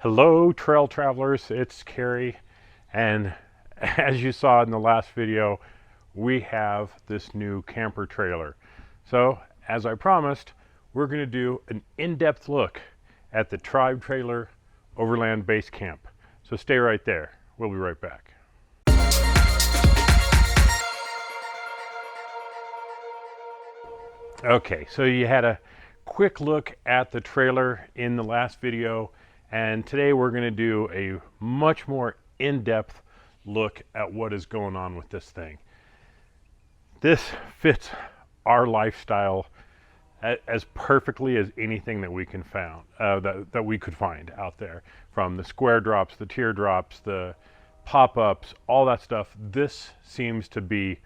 Hello trail travelers, it's Carrie, and as you saw in the last video, we have this new camper trailer. So as I promised, we're going to do an in-depth look at the Tribe Trailer Overland Basecamp. So stay right there, we'll be right back. Okay, so you had a quick look at the trailer in the last video, and today we're going to do a much more in-depth look at what is going on with this thing. This fits our lifestyle as perfectly as anything that we can found that we could find out there, from the square drops, the teardrops, the pop-ups, all that stuff. This seems to be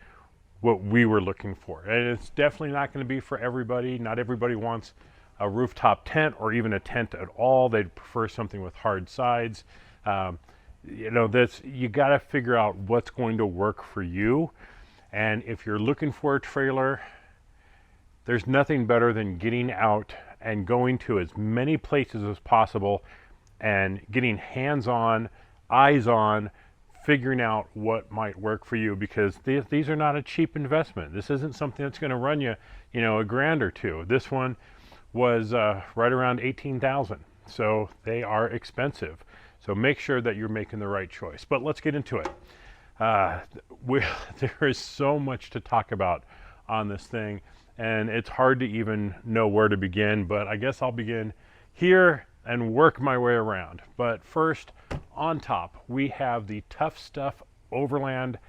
what we were looking for, and it's definitely not going to be for everybody. Not everybody wants a rooftop tent or even a tent at all. They'd prefer something with hard sides. You know, you got to figure out what's going to work for you. And if you're looking for a trailer, there's nothing better than getting out and going to as many places as possible and getting hands-on, eyes-on, figuring out what might work for you, because these are not a cheap investment. This isn't something that's going to run you, a grand or two. This one was right around $18,000, so they are expensive. So make sure that you're making the right choice. But let's get into it. There is so much to talk about on this thing, and it's hard to even know where to begin, but I guess I'll begin here and work my way around. But first, on top, we have the Tough Stuff Overland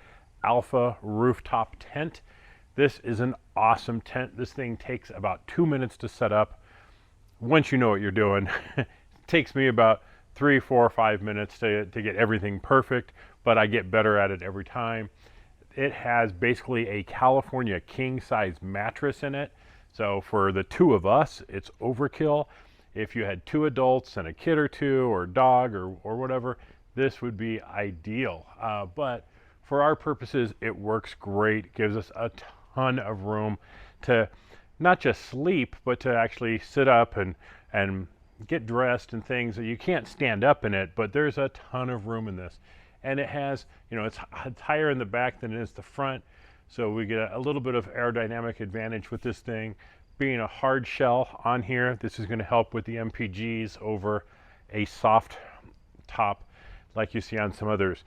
Alpha rooftop tent. This is an awesome tent. This thing takes about 2 minutes to set up. Once you know what you're doing, it takes me about 3, 4, 5 minutes to get everything perfect, but I get better at it every time. It has basically a California king size mattress in it. So for the two of us, it's overkill. If you had 2 adults and a kid or 2 or dog or whatever, this would be ideal. But for our purposes, it works great. It gives us a ton of room to not just sleep, but to actually sit up and get dressed and things. You can't stand up in it, but there's a ton of room in this. And it has, it's higher in the back than it is the front. So we get a little bit of aerodynamic advantage with this thing. Being a hard shell on here, this is going to help with the MPGs over a soft top like you see on some others.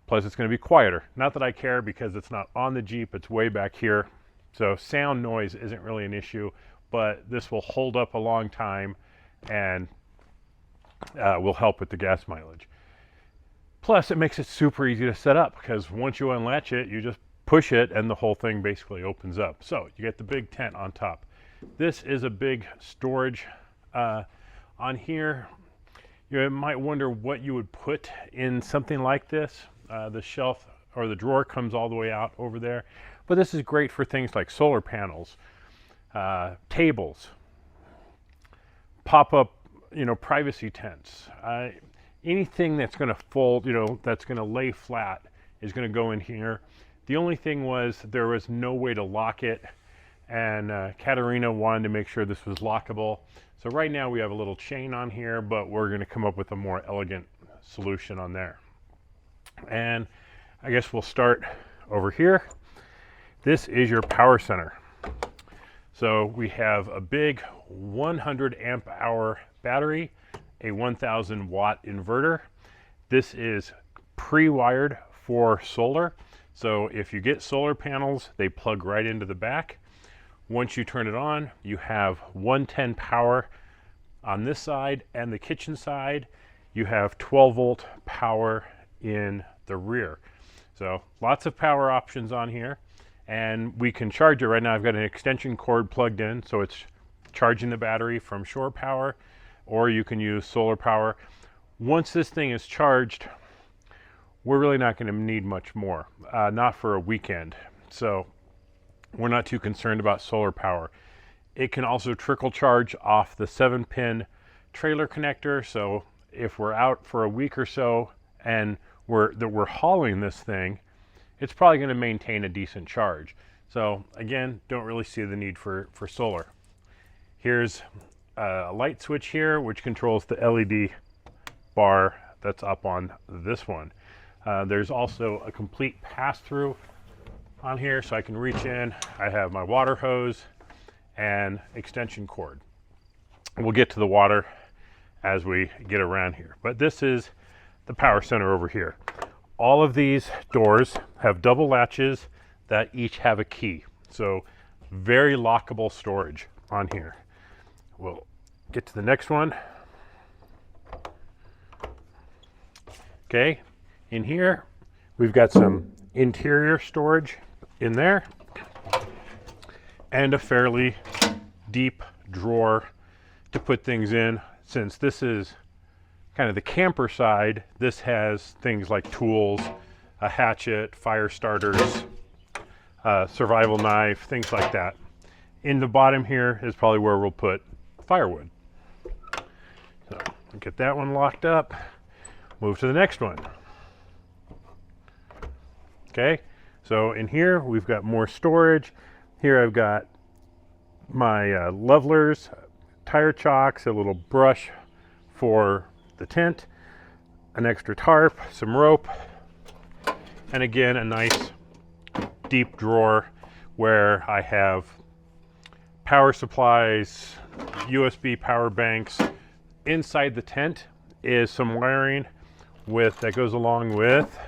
Plus it's going to be quieter. Not that I care, because it's not on the Jeep, it's way back here. So sound noise isn't really an issue, but this will hold up a long time and will help with the gas mileage. Plus it makes it super easy to set up, because once you unlatch it, you just push it and the whole thing basically opens up. So you get the big tent on top. This is a big storage on here. You might wonder what you would put in something like this. The shelf or the drawer comes all the way out over there, but this is great for things like solar panels, tables, pop-up, privacy tents. Anything that's going to fold, that's going to lay flat is going to go in here. The only thing was there was no way to lock it, and Katerina wanted to make sure this was lockable. So right now we have a little chain on here, but we're going to come up with a more elegant solution on there. And I guess we'll start over here. This is your power center. So we have a big 100 amp hour battery, a 1000 watt inverter. This is pre-wired for solar. So if you get solar panels, they plug right into the back. Once you turn it on, you have 110 power on this side, and the kitchen side, you have 12 volt power in the rear. So lots of power options on here, and we can charge it right now. I've got an extension cord plugged in, so it's charging the battery from shore power, or you can use solar power. Once this thing is charged, we're really not going to need much more, not for a weekend. So we're not too concerned about solar power. It can also trickle charge off the 7-pin trailer connector. So if we're out for a week or so and we're hauling this thing, it's probably going to maintain a decent charge. So again, don't really see the need for solar. Here's a light switch here, which controls the LED bar that's up on this one. There's also a complete pass-through on here, so I can reach in. I have my water hose and extension cord. We'll get to the water as we get around here, but this is the power center over here. All of these doors have double latches that each have a key, so very lockable storage on here. We'll get to the next one. Okay, in here we've got some interior storage in there and a fairly deep drawer to put things in. Since this is kind of the camper side, this has things like tools, a hatchet, fire starters, survival knife, things like that. In the bottom here is probably where we'll put firewood. So get that one locked up. Move to the next one. Okay, so in here we've got more storage. Here I've got my levelers, tire chocks, a little brush for the tent, an extra tarp, some rope, and again a nice deep drawer where I have power supplies, USB power banks. Inside the tent is some wiring that goes along with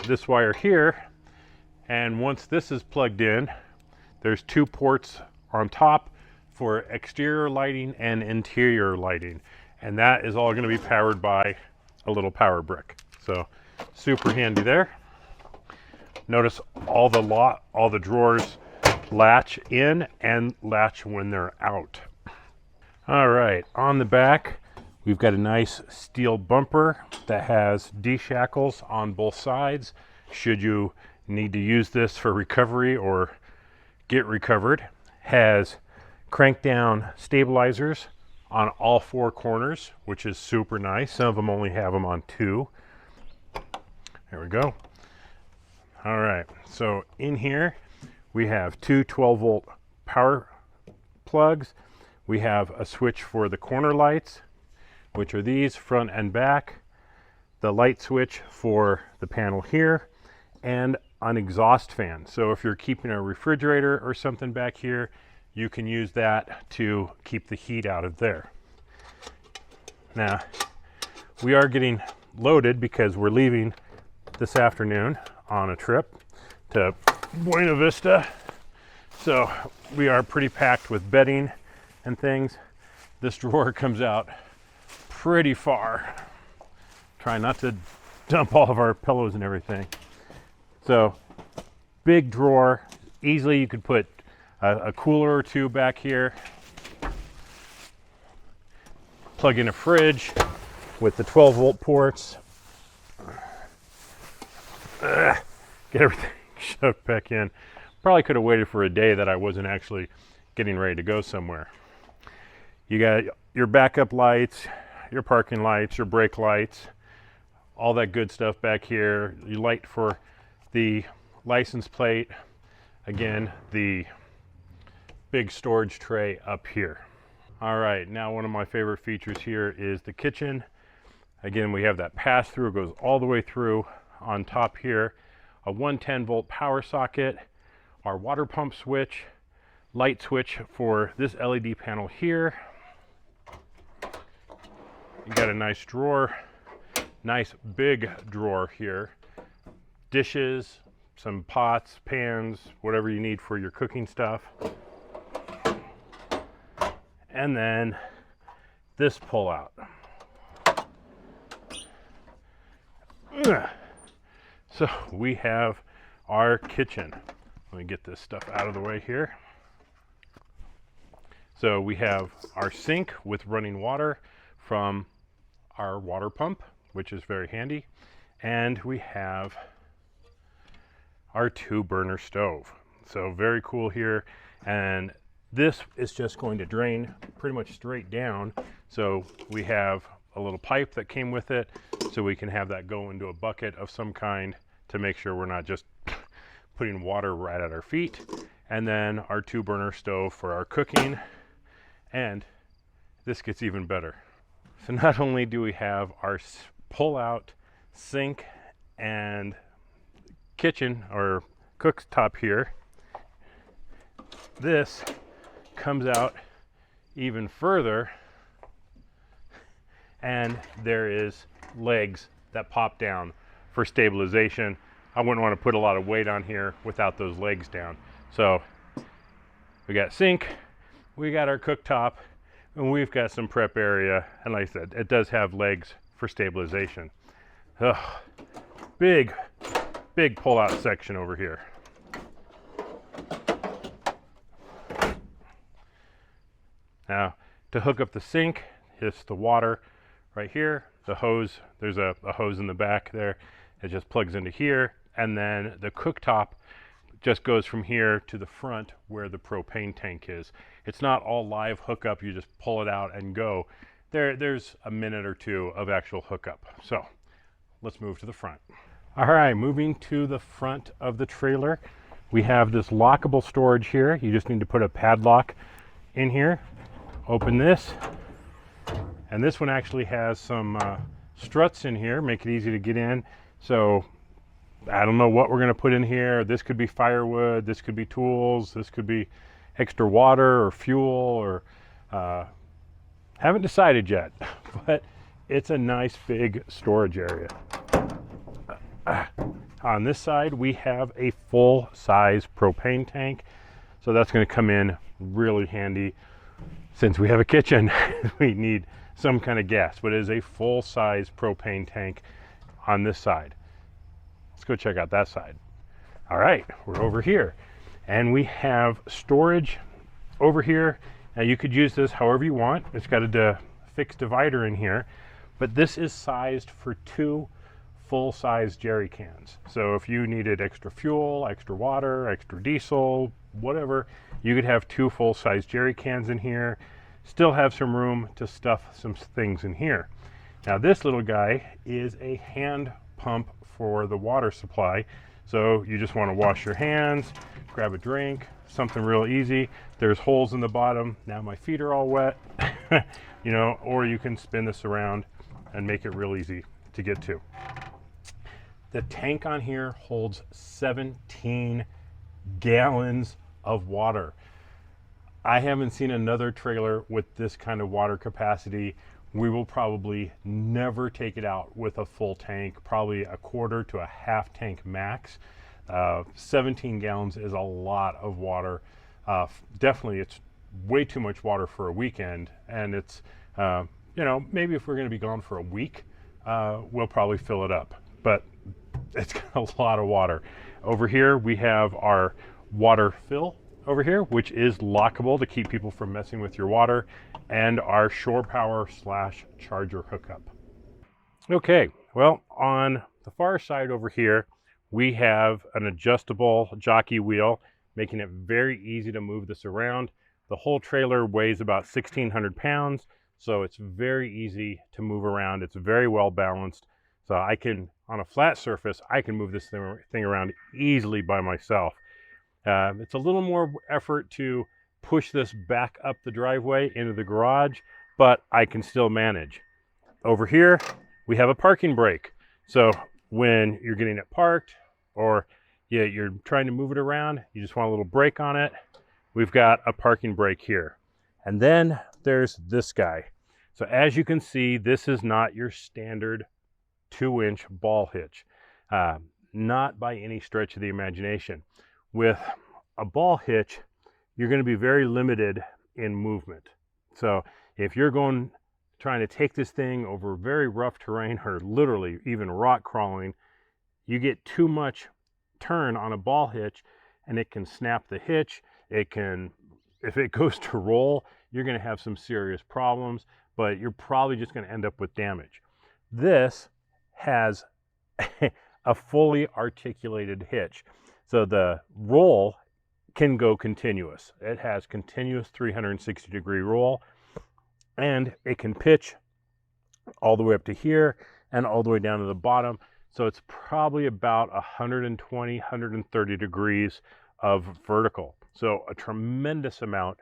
this wire here, and once this is plugged in, there's 2 ports on top for exterior lighting and interior lighting, and that is all going to be powered by a little power brick. So super handy there. Notice all the drawers latch in and latch when they're out. All right, on the back we've got a nice steel bumper that has D-shackles on both sides should you need to use this for recovery or get recovered. Has crank down stabilizers on all 4 corners, which is super nice. Some of them only have them on 2. There we go. All right, so in here we have 2 12-volt power plugs. We have a switch for the corner lights, which are these, front and back, the light switch for the panel here, and an exhaust fan. So if you're keeping a refrigerator or something back here, you can use that to keep the heat out of there. Now, we are getting loaded because we're leaving this afternoon on a trip to Buena Vista. So we are pretty packed with bedding and things. This drawer comes out pretty far. Try not to dump all of our pillows and everything. So big drawer. Easily you could put a cooler or 2 back here. Plug in a fridge with the 12-volt ports. Get everything shoved back in. Probably could have waited for a day that I wasn't actually getting ready to go somewhere. You got your backup lights, your parking lights, your brake lights, all that good stuff back here. Your light for the license plate. Again, the big storage tray up here. All right, now one of my favorite features here is the kitchen. Again, we have that pass through, it goes all the way through. On top here, a 110-volt power socket, our water pump switch, light switch for this LED panel here. You got a nice drawer, nice big drawer here. Dishes, some pots, pans, whatever you need for your cooking stuff. And then this pull out. So we have our kitchen. Let me get this stuff out of the way here. So we have our sink with running water from our water pump, which is very handy. And we have our 2-burner stove. So very cool here. And this is just going to drain pretty much straight down. So we have a little pipe that came with it, so we can have that go into a bucket of some kind to make sure we're not just putting water right at our feet. And then our 2-burner stove for our cooking. And this gets even better. So not only do we have our pull-out sink and kitchen or cooktop here, this comes out even further, and there is legs that pop down for stabilization. I wouldn't want to put a lot of weight on here without those legs down. So we got sink, we got our cooktop, and we've got some prep area. And like I said, it does have legs for stabilization. Ugh, big pull-out section over here. Now, to hook up the sink, it's the water right here. The hose, there's a hose in the back there. It just plugs into here. And then the cooktop just goes from here to the front where the propane tank is. It's not all live hookup. You just pull it out and go. There's a minute or two of actual hookup. So let's move to the front. All right, moving to the front of the trailer. We have this lockable storage here. You just need to put a padlock in here. Open this, and this one actually has some struts in here, make it easy to get in. So I don't know what we're going to put in here. This could be firewood, this could be tools, this could be extra water or fuel, or haven't decided yet, but it's a nice big storage area. On this side we have a full-size propane tank, so that's going to come in really handy. Since we have a kitchen, we need some kind of gas, but it is a full-size propane tank on this side. Let's go check out that side. All right, we're over here, and we have storage over here. Now you could use this however you want. It's got a fixed divider in here, but this is sized for 2 full-size jerry cans. So if you needed extra fuel, extra water, extra diesel, whatever, you could have 2 full-size jerry cans in here, still have some room to stuff some things in here. Now this little guy is a hand pump for the water supply. So you just want to wash your hands, grab a drink, something real easy. There's holes in the bottom. Now my feet are all wet, you know, or you can spin this around and make it real easy to get to. The tank on here holds 17 gallons of water. I haven't seen another trailer with this kind of water capacity. We will probably never take it out with a full tank, probably a quarter to a half tank max. 17 gallons is a lot of water. Definitely, it's way too much water for a weekend, and it's, you know, maybe if we're going to be gone for a week, we'll probably fill it up, but it's got a lot of water. Over here, we have our water fill over here, which is lockable to keep people from messing with your water, and our shore power / charger hookup. Okay, well, on the far side over here, we have an adjustable jockey wheel, making it very easy to move this around. The whole trailer weighs about 1,600 pounds, so it's very easy to move around. It's very well balanced. So I can, on a flat surface, I can move this thing around easily by myself. It's a little more effort to push this back up the driveway into the garage, but I can still manage. Over here, we have a parking brake. So when you're getting it parked, or you're trying to move it around, you just want a little brake on it, we've got a parking brake here. And then there's this guy. So as you can see, this is not your standard 2-inch ball hitch. Not by any stretch of the imagination. With a ball hitch, you're going to be very limited in movement. So if you're trying to take this thing over very rough terrain, or literally even rock crawling, you get too much turn on a ball hitch and it can snap the hitch. It can, if it goes to roll, you're going to have some serious problems, but you're probably just going to end up with damage. This has a fully articulated hitch. So the roll can go continuous. It has continuous 360-degree roll, and it can pitch all the way up to here and all the way down to the bottom. So it's probably about 120, 130 degrees of vertical. So a tremendous amount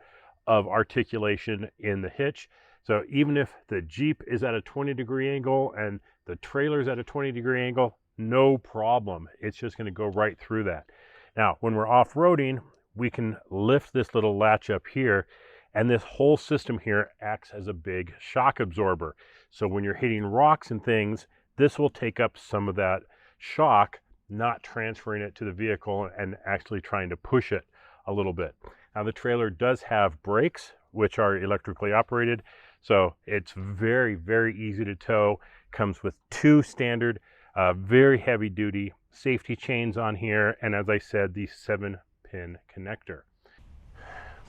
of articulation in the hitch. So even if the Jeep is at a 20-degree angle and the trailer's at a 20-degree angle, no problem. It's just going to go right through that. Now, when we're off-roading, we can lift this little latch up here, and this whole system here acts as a big shock absorber. So when you're hitting rocks and things, this will take up some of that shock, not transferring it to the vehicle and actually trying to push it a little bit. Now, the trailer does have brakes, which are electrically operated, so it's very, very easy to tow. Comes with 2 standard, very heavy duty safety chains on here, and as I said, the 7-pin connector.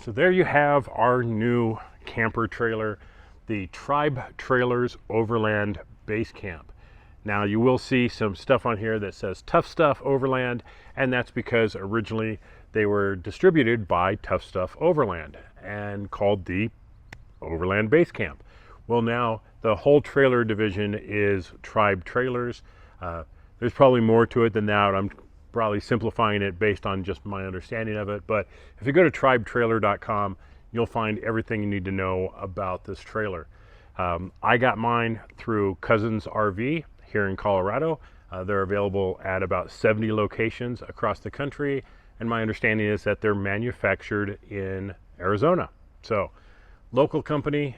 So there you have our new camper trailer, the Tribe Trailers Overland Basecamp. Now you will see some stuff on here that says Tough Stuff Overland, and that's because originally they were distributed by Tough Stuff Overland and called the Overland Basecamp. Well, now the whole trailer division is Tribe Trailers. There's probably more to it than that. I'm probably simplifying it based on just my understanding of it, but if you go to tribetrailer.com, you'll find everything you need to know about this trailer. I got mine through Cousins RV here in Colorado. They're available at about 70 locations across the country, and my understanding is that they're manufactured in Arizona. So local company,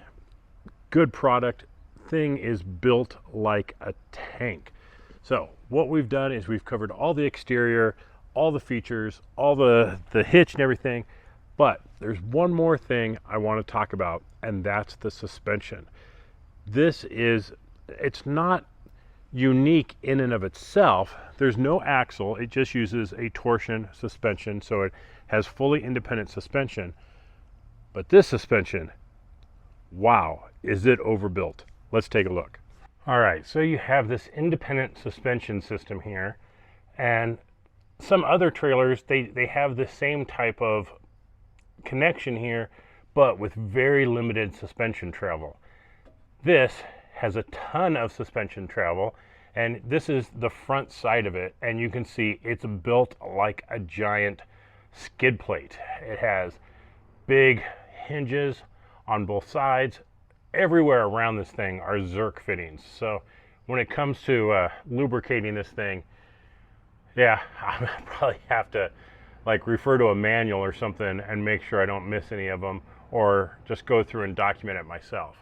good product. Thing is built like a tank. So what we've done is we've covered all the exterior, all the features, all the hitch and everything, but there's one more thing I want to talk about, and that's the suspension. It's not unique in and of itself. There's no axle. It just uses a torsion suspension, so it has fully independent suspension. But this suspension, wow, is it overbuilt? Let's take a look. All right, so you have this independent suspension system here, and some other trailers, they have the same type of connection here, but with very limited suspension travel. This has a ton of suspension travel, and this is the front side of it, and you can see it's built like a giant skid plate. It has big hinges on both sides. Everywhere around this thing are Zerk fittings. So when it comes to lubricating this thing, yeah, I probably have to like refer to a manual or something and make sure I don't miss any of them, or just go through and document it myself.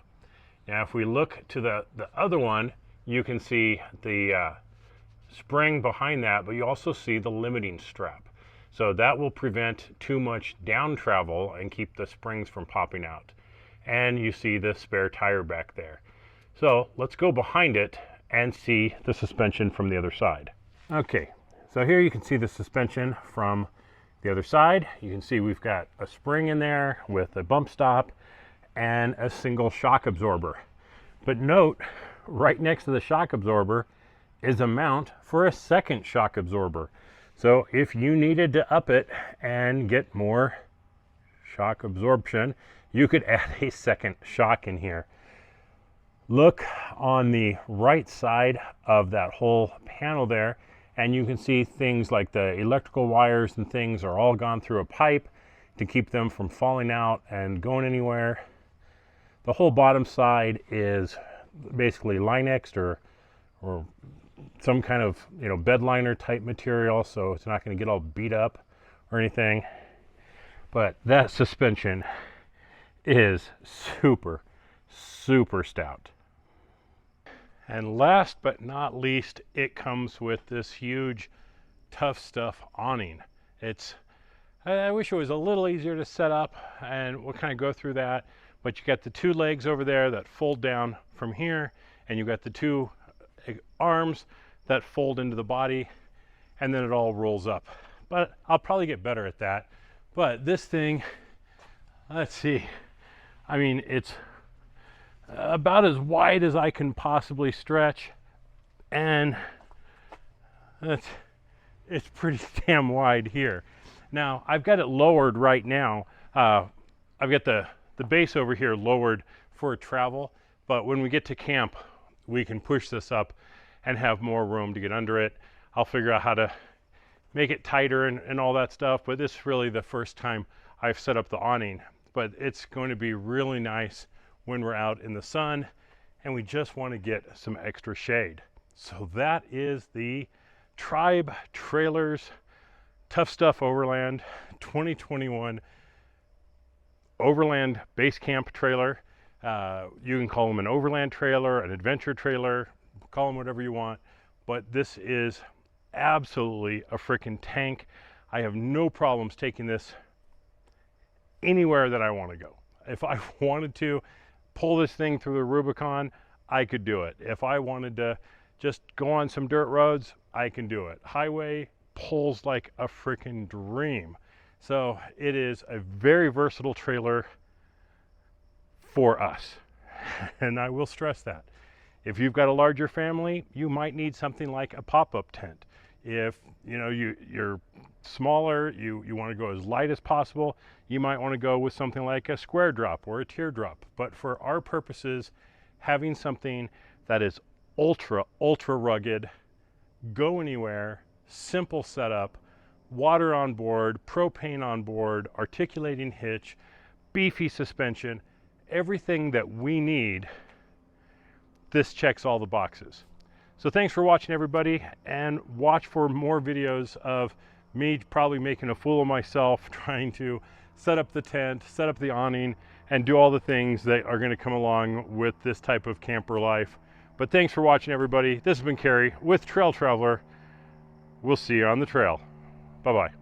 Now, if we look to the other one, you can see the spring behind that, but you also see the limiting strap. So that will prevent too much down travel and keep the springs from popping out. And you see the spare tire back there. So let's go behind it and see the suspension from the other side. Okay, so here you can see the suspension from the other side. You can see we've got a spring in there with a bump stop and a single shock absorber. But note, right next to the shock absorber is a mount for a second shock absorber. So if you needed to up it and get more shock absorption, you could add a second shock in here. Look on the right side of that whole panel there, and you can see things like the electrical wires and things are all gone through a pipe to keep them from falling out and going anywhere. The whole bottom side is basically Linexed or some kind of bed liner type material, so it's not going to get all beat up or anything. But that suspension is super, super stout. And last but not least, it comes with this huge Tough Stuff awning. I wish it was a little easier to set up, and we'll kind of go through that. But you got the 2 legs over there that fold down from here, and you got the 2 arms that fold into the body, and then it all rolls up. But I'll probably get better at that. But this thing, let's see, I mean, it's about as wide as I can possibly stretch, and it's pretty damn wide here. Now, I've got it lowered right now. I've got the base over here lowered for travel, but when we get to camp, we can push this up and have more room to get under it. I'll figure out how to make it tighter and all that stuff, but this is really the first time I've set up the awning. But it's going to be really nice when we're out in the sun and we just want to get some extra shade. So that is the Tribe Trailers Tough Stuff Overland 2021 Overland Basecamp trailer. You can call them an overland trailer, an adventure trailer, call them whatever you want, but this is absolutely a freaking tank. I have no problems taking this anywhere that I want to go. If I wanted to pull this thing through the Rubicon, I could do it. If I wanted to just go on some dirt roads, I can do it. Highway pulls like a freaking dream. So it is a very versatile trailer for us. And I will stress that. If you've got a larger family, you might need something like a pop-up tent. If you're smaller, you want to go as light as possible, you might want to go with something like a square drop or a teardrop. But for our purposes, having something that is ultra rugged, go anywhere, simple setup, water on board, propane on board, articulating hitch, beefy suspension, everything that we need, this checks all the boxes. So thanks for watching, everybody, and watch for more videos of me probably making a fool of myself trying to set up the tent, set up the awning, and do all the things that are going to come along with this type of camper life. But thanks for watching, everybody. This has been Kerry with Trail Traveler. We'll see you on the trail. Bye-bye.